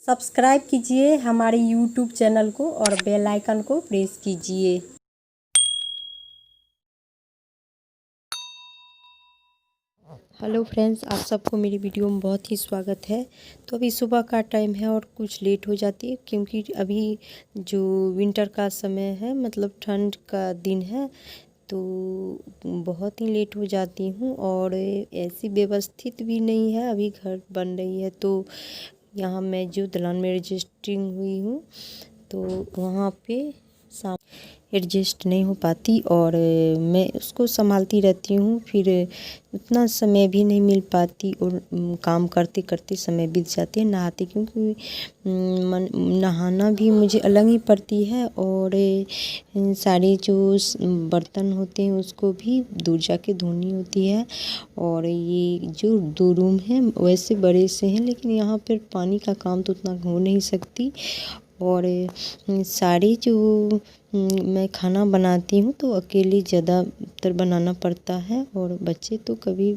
Subscribe कीजिए हमारे YouTube channel को और बेल आइकन को प्रेस कीजिए। हेलो फ्रेंड्स, आप सबको मेरी वीडियो में बहुत ही स्वागत है। तो अभी सुबह का टाइम है और कुछ लेट हो जाती है क्योंकि अभी जो विंटर का समय है, मतलब ठंड का दिन है, तो बहुत ही लेट हो जाती हूँ। और ऐसी व्यवस्थित भी नहीं है, अभी घर बन रही है तो यहाँ मैं जो दलान में रजिस्टरिंग हुई हूँ तो वहाँ पे एडजस्ट नहीं हो पाती और मैं उसको संभालती रहती हूँ। फिर उतना समय भी नहीं मिल पाती और काम करते करते समय बीत जाती है। नहाते क्योंकि नहाना भी मुझे अलग ही पड़ती है और सारे जो बर्तन होते हैं उसको भी दूर जाके धोनी होती है। और ये जो 2 रूम हैं वैसे बड़े से हैं, लेकिन यहाँ पर पानी का काम तो उतना हो नहीं सकती। और सारे जो मैं खाना बनाती हूँ तो अकेले ज़्यादातर बनाना पड़ता है और बच्चे तो कभी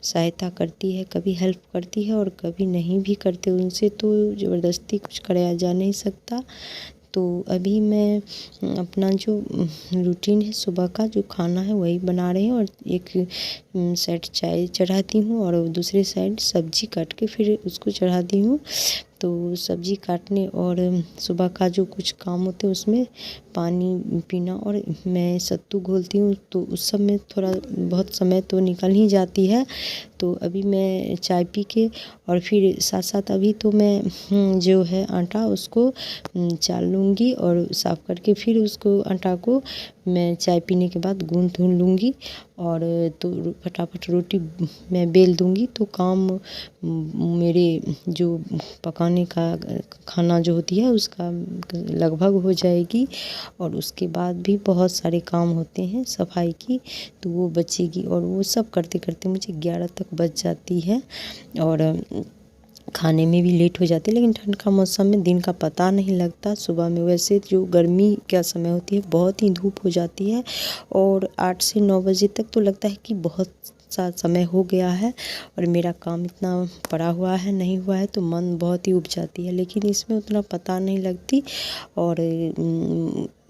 सहायता करती है, कभी हेल्प करती है और कभी नहीं भी करते। उनसे तो ज़बरदस्ती कुछ कराया जा नहीं सकता। तो अभी मैं अपना जो रूटीन है सुबह का जो खाना है वही बना रही हूँ और एक साइड चाय चढ़ाती हूँ और दूसरे साइड सब्जी काट के फिर उसको चढ़ाती हूँ। तो सब्जी काटने और सुबह का जो कुछ काम होते हैं उसमें पानी पीना और मैं सत्तू घोलती हूँ, तो उस सब में थोड़ा बहुत समय तो निकल ही जाती है। तो अभी मैं चाय पी के और फिर साथ साथ अभी तो मैं जो है आटा उसको चाल लूँगी और साफ़ करके फिर उसको आटा को मैं चाय पीने के बाद गूँथ लूँगी और तो फटाफट रोटी मैं बेल दूँगी। तो काम मेरे जो पकाने का खाना जो होती है उसका लगभग हो जाएगी। और उसके बाद भी बहुत सारे काम होते हैं सफाई की, तो वो बचेगी और वो सब करते करते मुझे 11 तक बज जाती है और खाने में भी लेट हो जाती है। लेकिन ठंड का मौसम में दिन का पता नहीं लगता। सुबह में वैसे जो गर्मी का समय होती है बहुत ही धूप हो जाती है और 8 से 9 बजे तक तो लगता है कि बहुत सा समय हो गया है और मेरा काम इतना पड़ा हुआ है, नहीं हुआ है, तो मन बहुत ही उब जाती है। लेकिन इसमें उतना पता नहीं लगती और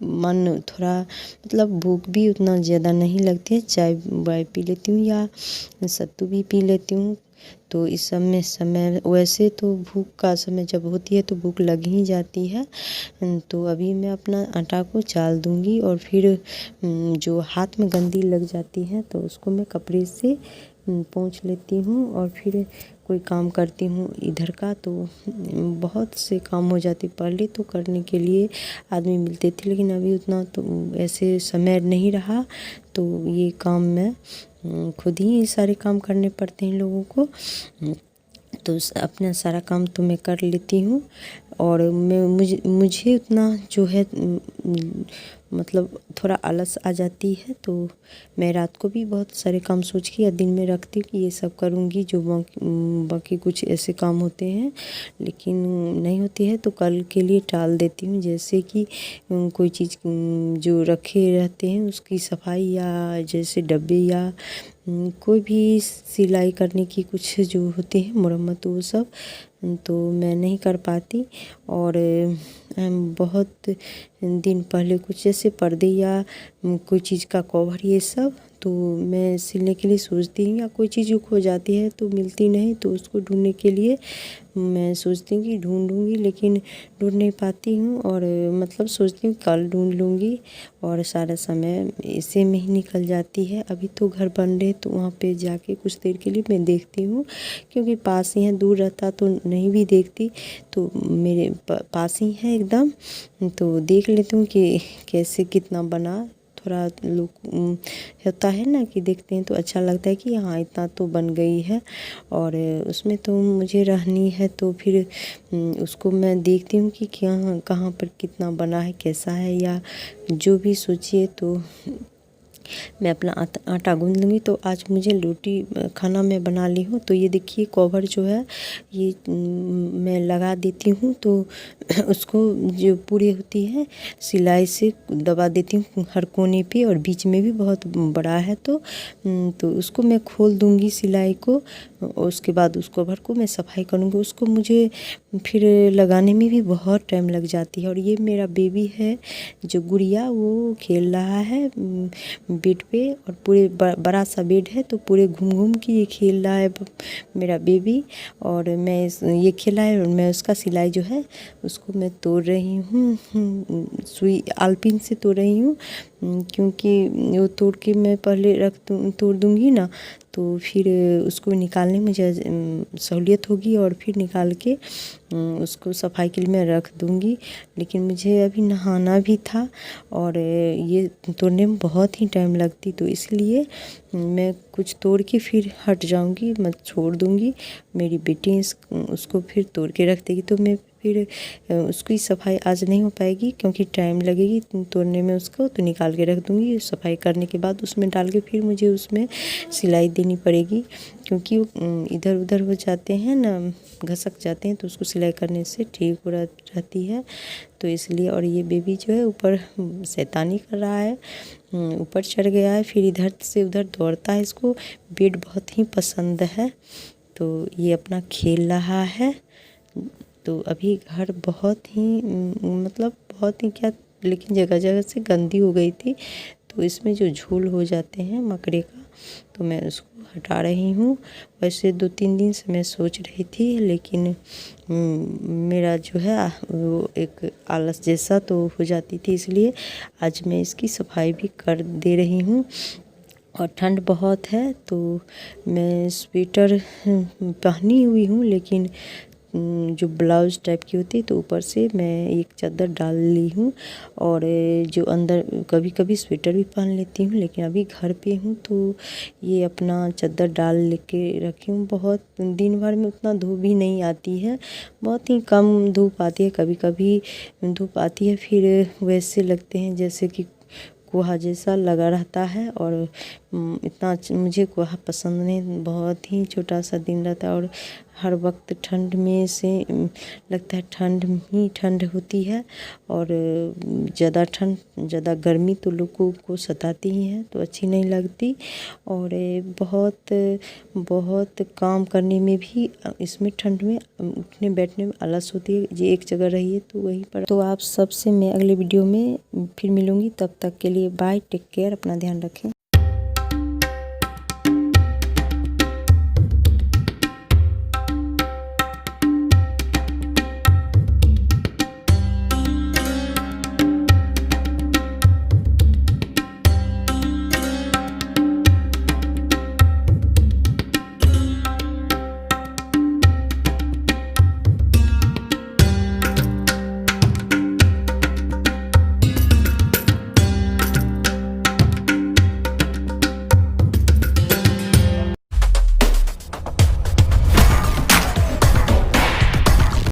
मन थोड़ा मतलब भूख भी उतना ज़्यादा नहीं लगती है। चाय वाय पी लेती हूँ या सत्तू भी पी लेती हूँ। तो इस समय वैसे तो भूख का समय जब होती है तो भूख लग ही जाती है। तो अभी मैं अपना आटा को चाल दूँगी और फिर जो हाथ में गंदी लग जाती है तो उसको मैं कपड़े से पोंछ लेती हूँ और फिर कोई काम करती हूँ इधर का। तो बहुत से काम हो जाते, पहले तो करने के लिए आदमी मिलते थे लेकिन अभी उतना तो ऐसे समय नहीं रहा, तो ये काम मैं खुद ही सारे काम करने पड़ते हैं लोगों को। तो अपना सारा काम तो मैं कर लेती हूँ और मुझे उतना जो है मतलब थोड़ा आलस आ जाती है। तो मैं रात को भी बहुत सारे काम सोच के या दिन में रखती हूँ कि ये सब करूँगी, जो बाकी कुछ ऐसे काम होते हैं लेकिन नहीं होती है तो कल के लिए टाल देती हूँ। जैसे कि कोई चीज़ जो रखे रहते हैं उसकी सफाई या जैसे डब्बे या कोई भी सिलाई करने की कुछ जो होती है मरम्मत, वो सब तो मैं नहीं कर पाती। और बहुत दिन पहले कुछ जैसे पर्दे या कोई चीज़ का कवर ये सब तो मैं सिलने के लिए सोचती हूँ, या कोई चीज़ जो खो जाती है तो मिलती नहीं तो उसको ढूंढने के लिए मैं सोचती हूँ कि ढूंढूंगी, लेकिन ढूंढ नहीं पाती हूँ और मतलब सोचती हूँ कल ढूंढ लूँगी और सारा समय इसी में ही निकल जाती है। अभी तो घर बन रहे तो वहाँ पे जाके कुछ देर के लिए मैं देखती हूँ, क्योंकि पास ही है, दूर रहता तो नहीं भी देखती। तो मेरे पास ही है एकदम, तो देख लेती हूँ कि कैसे कितना बना। थोड़ा लोग होता है ना कि देखते हैं तो अच्छा लगता है कि हाँ इतना तो बन गई है और उसमें तो मुझे रहनी है। तो फिर उसको मैं देखती हूँ कि क्या कहाँ पर कितना बना है, कैसा है, या जो भी सोचिए। तो मैं अपना आटा गूँध लूँगी। तो आज मुझे रोटी खाना मैं बना ली हूँ। तो ये देखिए कवर जो है ये मैं लगा देती हूँ, तो उसको जो पूरी होती है सिलाई से दबा देती हूँ हर कोने पे, और बीच में भी बहुत बड़ा है तो उसको मैं खोल दूँगी सिलाई को उसके बाद उस कवर को मैं सफाई करूँगी। उसको मुझे फिर लगाने में भी बहुत टाइम लग जाती है। और ये मेरा बेबी है जो गुड़िया, वो खेल रहा है बेड पे, और पूरे बड़ा सा बेड है तो पूरे घूम घूम के ये खेल रहा है मेरा बेबी। और मैं ये खेला है और मैं उसका सिलाई जो है उसको मैं तोड़ रही हूँ, सुई आलपिन से तोड़ रही हूँ, क्योंकि वो तोड़ के मैं पहले तोड़ दूँगी ना तो फिर उसको निकालने में मुझे सहूलियत होगी, और फिर निकाल के उसको सफाई के लिए मैं रख दूँगी। लेकिन मुझे अभी नहाना भी था और ये तोड़ने में बहुत ही टाइम लगती, तो इसलिए मैं कुछ तोड़ के फिर हट जाऊँगी, मैं छोड़ दूँगी। मेरी बेटी उसको फिर तोड़ के रख देगी, तो मैं फिर उसकी सफाई आज नहीं हो पाएगी क्योंकि टाइम लगेगी तोड़ने में उसको, तो निकाल के रख दूँगी। सफाई करने के बाद उसमें डाल के फिर मुझे उसमें सिलाई देनी पड़ेगी, क्योंकि इधर उधर हो जाते हैं ना, घसक जाते हैं, तो उसको सिलाई करने से ठीक हो रहती है। तो इसलिए, और ये बेबी जो है ऊपर शैतानी कर रहा है, ऊपर चढ़ गया है, फिर इधर से उधर दौड़ता है। इसको बेड बहुत ही पसंद है, तो ये अपना खेल रहा है। तो अभी घर बहुत ही मतलब बहुत ही क्या, लेकिन जगह जगह से गंदी हो गई थी, तो इसमें जो झूल हो जाते हैं मकड़े का, तो मैं उसको हटा रही हूँ। वैसे 2-3 दिन से मैं सोच रही थी, लेकिन मेरा जो है वो एक आलस जैसा तो हो जाती थी, इसलिए आज मैं इसकी सफाई भी कर दे रही हूँ। और ठंड बहुत है तो मैं स्वेटर पहनी हुई हूँ, लेकिन जो ब्लाउज़ टाइप की होती है तो ऊपर से मैं एक चादर डाल ली हूँ। और जो अंदर कभी कभी स्वेटर भी पहन लेती हूँ, लेकिन अभी घर पे हूँ तो ये अपना चादर डाल के रखी हूँ। बहुत दिन भर में उतना धूप भी नहीं आती है, बहुत ही कम धूप आती है, कभी कभी धूप आती है, फिर वैसे लगते हैं जैसे कि कुहा जैसा लगा रहता है। और इतना मुझे कुहा पसंद नहीं, बहुत ही छोटा सा दिन रहता है, और हर वक्त ठंड में से लगता है ठंड ही ठंड होती है। और ज़्यादा गर्मी तो लोगों को सताती ही है, तो अच्छी नहीं लगती। और बहुत काम करने में भी इसमें ठंड में उठने बैठने में आलस होती है। ये एक जगह रहिए तो वहीं पर। तो आप सबसे मैं अगले वीडियो में फिर मिलूँगी, तब तक के लिए बाय, टेक केयर, अपना ध्यान रखें।